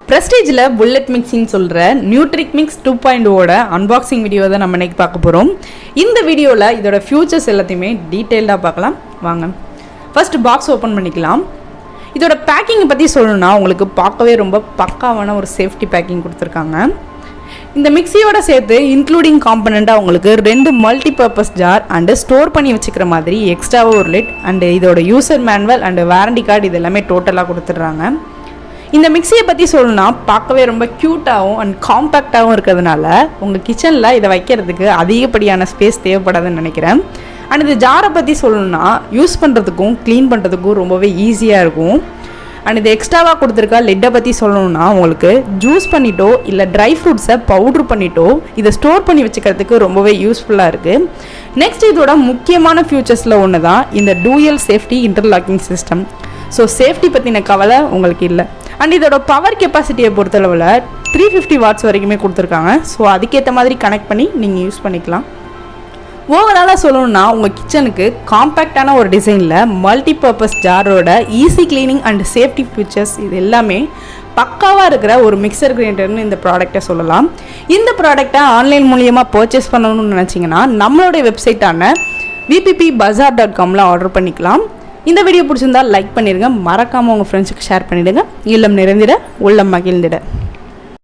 பிரஸ்டீஜில் bullet மிக்ஸின்னு சொல்கிற நியூட்ரிக் mix 2.0 unboxing video தான் நம்ம இன்றைக்கி பார்க்க போகிறோம். இந்த வீடியோவில் இதோட ஃபியூச்சர்ஸ் எல்லாத்தையுமே டீட்டெயில்டாக பார்க்கலாம் வாங்க. ஃபர்ஸ்ட் பாக்ஸ் ஓப்பன் பண்ணிக்கலாம். இதோட பேக்கிங்கை பற்றி சொல்லணும்னா உங்களுக்கு பார்க்கவே ரொம்ப பக்காவான ஒரு சேஃப்டி பேக்கிங் கொடுத்துருக்காங்க. இந்த மிக்சியோட சேர்த்து இன்க்ளூடிங் காம்பனண்ட்டாக உங்களுக்கு 2 மல்டிபர்பஸ் ஜார் அண்டு ஸ்டோர் பண்ணி வச்சுக்கிற மாதிரி எக்ஸ்ட்ராவாக ஒரு லிட் அண்டு இதோட user manual and warranty card இது எல்லாமே டோட்டலாக கொடுத்துட்றாங்க. இந்த மிக்சியை பற்றி சொல்லணும்னா பார்க்கவே ரொம்ப க்யூட்டாகவும் அண்ட் காம்பேக்டாகவும் இருக்கிறதுனால உங்கள் கிச்சனில் இதை வைக்கிறதுக்கு அதிகப்படியான ஸ்பேஸ் தேவைப்படாதுன்னு நினைக்கிறேன். அண்ட் இந்த ஜாரை பற்றி சொல்லணும்னா யூஸ் பண்ணுறதுக்கும் க்ளீன் பண்ணுறதுக்கும் ரொம்பவே ஈஸியாக இருக்கும். அண்ட் இது எக்ஸ்ட்ராவாக கொடுத்துருக்க லிட்டை பற்றி சொல்லணும்னா உங்களுக்கு ஜூஸ் பண்ணிட்டோ இல்லை ட்ரை ஃப்ரூட்ஸை பவுட்ரு பண்ணிட்டோ இதை ஸ்டோர் பண்ணி வச்சுக்கிறதுக்கு ரொம்பவே யூஸ்ஃபுல்லாக இருக்குது. நெக்ஸ்ட் இதோட முக்கியமான ஃபியூச்சர்ஸில் ஒன்று தான் இந்த dual safety interlocking system. So safety பற்றின கவலை உங்களுக்கு இல்லை. அண்ட் இதோட பவர் கெப்பாசிட்டியை பொறுத்தளவில் 350 வாட்ஸ் வரைக்குமே கொடுத்துருக்காங்க. ஸோ அதுக்கேற்ற மாதிரி கனெக்ட் பண்ணி நீங்கள் யூஸ் பண்ணிக்கலாம். ஓவராலாக சொல்லணும்னா உங்கள் கிச்சனுக்கு காம்பேக்டான ஒரு டிசைனில் மல்டிபர்பஸ் ஜாரோட easy cleaning and safety features இது எல்லாமே பக்காவாக இருக்கிற ஒரு மிக்சர் கிரைண்டர்னு இந்த ப்ராடக்டை சொல்லலாம். இந்த ப்ராடக்டை ஆன்லைன் மூலியமாக பர்ச்சேஸ் பண்ணணும்னு நினச்சிங்கன்னா நம்மளுடைய வெப்சைட்டான vppbazaar.comல ஆர்டர் பண்ணிக்கலாம். இந்த வீடியோ பிடிச்சிருந்தால் லைக் பண்ணிடுங்க, மறக்காமல் உங்கள் ஃப்ரெண்ட்ஸுக்கு ஷேர் பண்ணிவிடுங்க. இல்லம் நிறைந்திட உள்ளம் மகிழ்ந்திட.